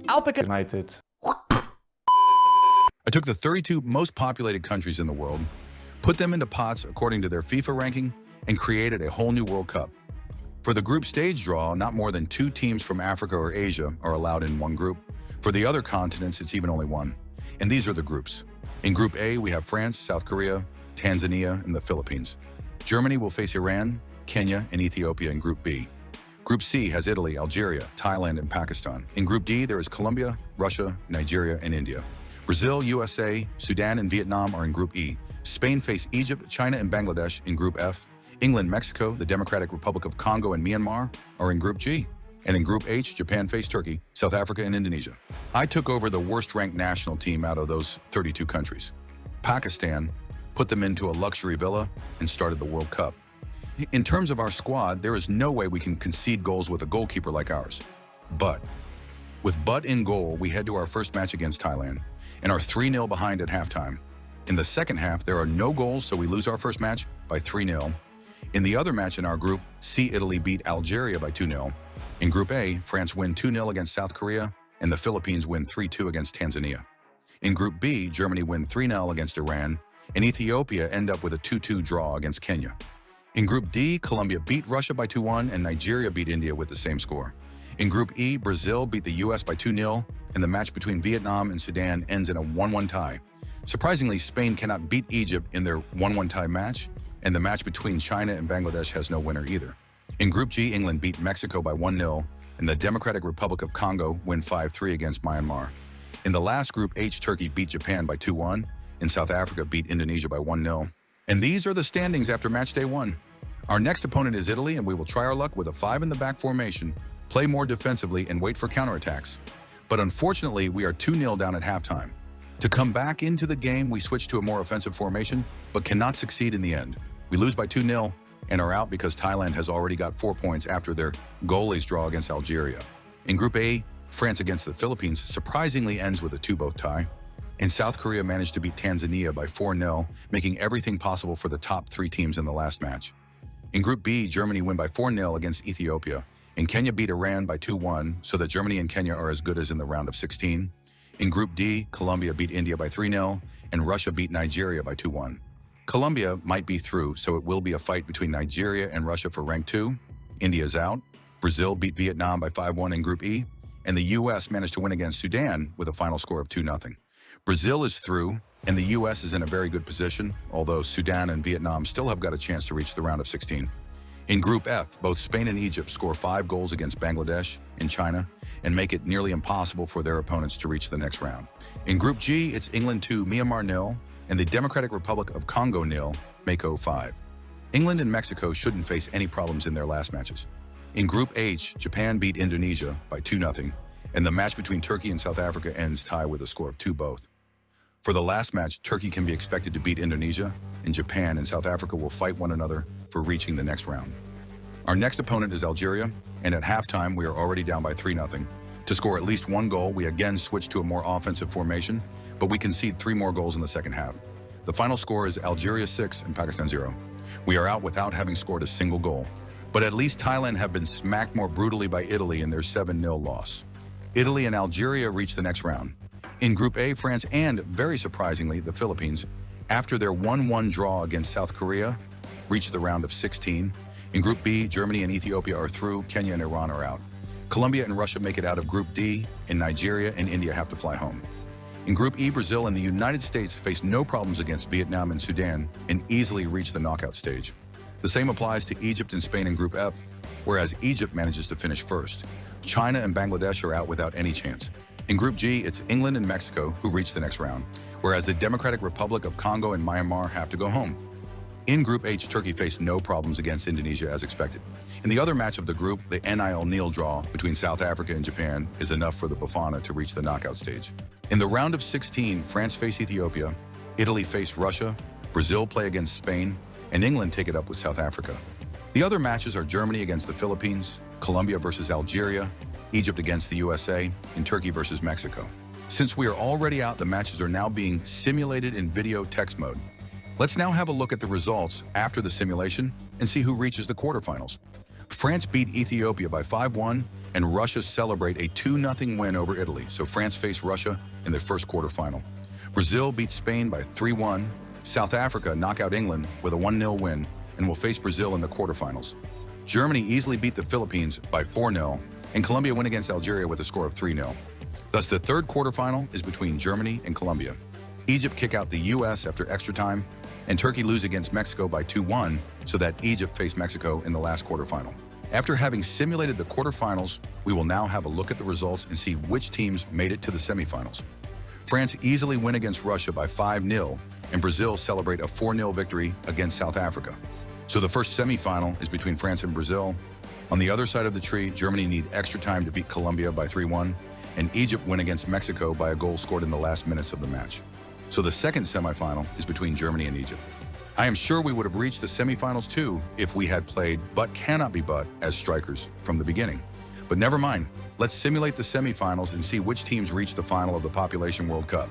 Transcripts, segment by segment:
Alpaca United. I took the 32 most populated countries in the world, put them into pots according to their FIFA ranking, and created a whole new World Cup. For the group stage draw, not more than 2 teams from Africa or Asia are allowed in one group. For the other continents, it's even only 1. And these are the groups. In Group A, we have France, South Korea, Tanzania, and the Philippines. Germany will face Iran, Kenya, and Ethiopia in Group B. Group C has Italy, Algeria, Thailand, and Pakistan. In Group D, there is Colombia, Russia, Nigeria, and India. Brazil, USA, Sudan, and Vietnam are in Group E. Spain face Egypt, China, and Bangladesh in Group F. England, Mexico, the Democratic Republic of Congo, and Myanmar are in Group G. And in Group H, Japan faced Turkey, South Africa, and Indonesia. I took over the worst-ranked national team out of those 32 countries. Pakistan, put them into a luxury villa, and started the World Cup. In terms of our squad, there is no way we can concede goals with a goalkeeper like ours. But with Butt in goal, we head to our first match against Thailand and are 3-0 behind at halftime. In the second half, there are no goals, so we lose our first match by 3-0. In the other match in our group, C, Italy beat Algeria by 2-0. In Group A, France win 2-0 against South Korea, and the Philippines win 3-2 against Tanzania. In Group B, Germany win 3-0 against Iran, and Ethiopia end up with a 2-2 draw against Kenya. In Group D, Colombia beat Russia by 2-1, and Nigeria beat India with the same score. In Group E, Brazil beat the US by 2-0, and the match between Vietnam and Sudan ends in a 1-1 tie. Surprisingly, Spain cannot beat Egypt in their 1-1 tie match, and the match between China and Bangladesh has no winner either. In Group G, England beat Mexico by 1-0, and the Democratic Republic of Congo win 5-3 against Myanmar. In the last Group H, Turkey beat Japan by 2-1, and South Africa beat Indonesia by 1-0. And these are the standings after match day 1. Our next opponent is Italy, and we will try our luck with a 5-in-the-back formation, play more defensively, and wait for counterattacks. But unfortunately, we are 2-0 down at halftime. To come back into the game, we switch to a more offensive formation, but cannot succeed in the end. We lose by 2-0 and are out because Thailand has already got 4 points after their goalies draw against Algeria. In Group A, France against the Philippines surprisingly ends with a 2-2 tie. And South Korea managed to beat Tanzania by 4-0, making everything possible for the top 3 teams in the last match. In Group B, Germany win by 4-0 against Ethiopia, and Kenya beat Iran by 2-1, so that Germany and Kenya are as good as in the round of 16. In Group D, Colombia beat India by 3-0, and Russia beat Nigeria by 2-1. Colombia might be through, so it will be a fight between Nigeria and Russia for rank 2. India is out. Brazil beat Vietnam by 5-1 in Group E, and the US managed to win against Sudan with a final score of 2-0. Brazil is through, and the US is in a very good position, although Sudan and Vietnam still have got a chance to reach the round of 16. In Group F, both Spain and Egypt score 5 goals against Bangladesh and China and make it nearly impossible for their opponents to reach the next round. In Group G, it's England 2, Myanmar 0, and the Democratic Republic of Congo 0, Mako 5. England and Mexico shouldn't face any problems in their last matches. In Group H, Japan beat Indonesia by 2-0, and the match between Turkey and South Africa ends tie with a score of 2-2. For the last match, Turkey can be expected to beat Indonesia, and Japan and South Africa will fight one another for reaching the next round. Our next opponent is Algeria, and at halftime we are already down by 3-0. To score at least 1 goal, we again switch to a more offensive formation, but we concede 3 more goals in the second half. The final score is Algeria 6 and Pakistan 0. We are out without having scored a single goal, but at least Thailand have been smacked more brutally by Italy in their 7-0 loss. Italy and Algeria reach the next round. In Group A, France and, very surprisingly, the Philippines, after their 1-1 draw against South Korea, reach the round of 16. In Group B, Germany and Ethiopia are through, Kenya and Iran are out. Colombia and Russia make it out of Group D, and Nigeria and India have to fly home. In Group E, Brazil and the United States face no problems against Vietnam and Sudan and easily reach the knockout stage. The same applies to Egypt and Spain in Group F, whereas Egypt manages to finish first. China and Bangladesh are out without any chance. In Group G, it's England and Mexico who reach the next round, whereas the Democratic Republic of Congo and Myanmar have to go home. In Group H, Turkey faced no problems against Indonesia as expected. In the other match of the group, the NIL draw between South Africa and Japan is enough for the Bafana to reach the knockout stage. In the round of 16, France face Ethiopia, Italy face Russia, Brazil play against Spain, and England take it up with South Africa. The other matches are Germany against the Philippines, Colombia versus Algeria, Egypt against the USA, and Turkey versus Mexico. Since we are already out, the matches are now being simulated in video text mode. Let's now have a look at the results after the simulation and see who reaches the quarterfinals. France beat Ethiopia by 5-1, and Russia celebrate a 2-0 win over Italy, so France faced Russia in the first quarterfinal. Brazil beat Spain by 3-1. South Africa knock out England with a 1-0 win and will face Brazil in the quarterfinals. Germany easily beat the Philippines by 4-0, and Colombia win against Algeria with a score of 3-0. Thus, the third quarterfinal is between Germany and Colombia. Egypt kick out the U.S. after extra time, and Turkey lose against Mexico by 2-1, so that Egypt face Mexico in the last quarterfinal. After having simulated the quarterfinals, we will now have a look at the results and see which teams made it to the semifinals. France easily win against Russia by 5-0, and Brazil celebrate a 4-0 victory against South Africa. So the first semifinal is between France and Brazil. On the other side of the tree, Germany need extra time to beat Colombia by 3-1, and Egypt win against Mexico by a goal scored in the last minutes of the match. So the second semifinal is between Germany and Egypt. I am sure we would have reached the semifinals too if we had played but cannot be but as strikers from the beginning. But never mind, let's simulate the semifinals and see which teams reach the final of the Population World Cup.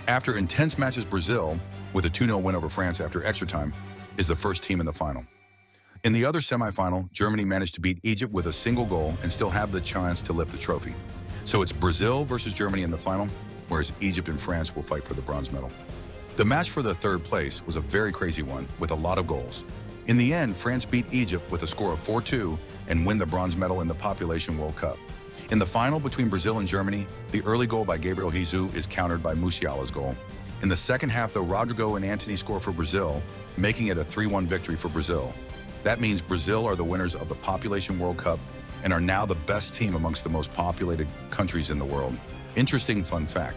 After intense matches, Brazil, with a 2-0 win over France after extra time, is the first team in the final. In the other semifinal, Germany managed to beat Egypt with a single goal and still have the chance to lift the trophy. So it's Brazil versus Germany in the final, whereas Egypt and France will fight for the bronze medal. The match for the third place was a very crazy one with a lot of goals. In the end, France beat Egypt with a score of 4-2 and win the bronze medal in the Population World Cup. In the final between Brazil and Germany, the early goal by Gabriel Jesus is countered by Musiala's goal. In the second half, though, Rodrigo and Antony score for Brazil, making it a 3-1 victory for Brazil. That means Brazil are the winners of the Population World Cup and are now the best team amongst the most populated countries in the world. Interesting fun fact,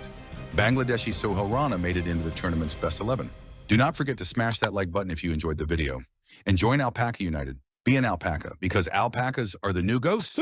Bangladeshi Sohail Rana made it into the tournament's best 11. Do not forget to smash that like button if you enjoyed the video. And join Alpaca United. Be an alpaca, because alpacas are the new ghosts.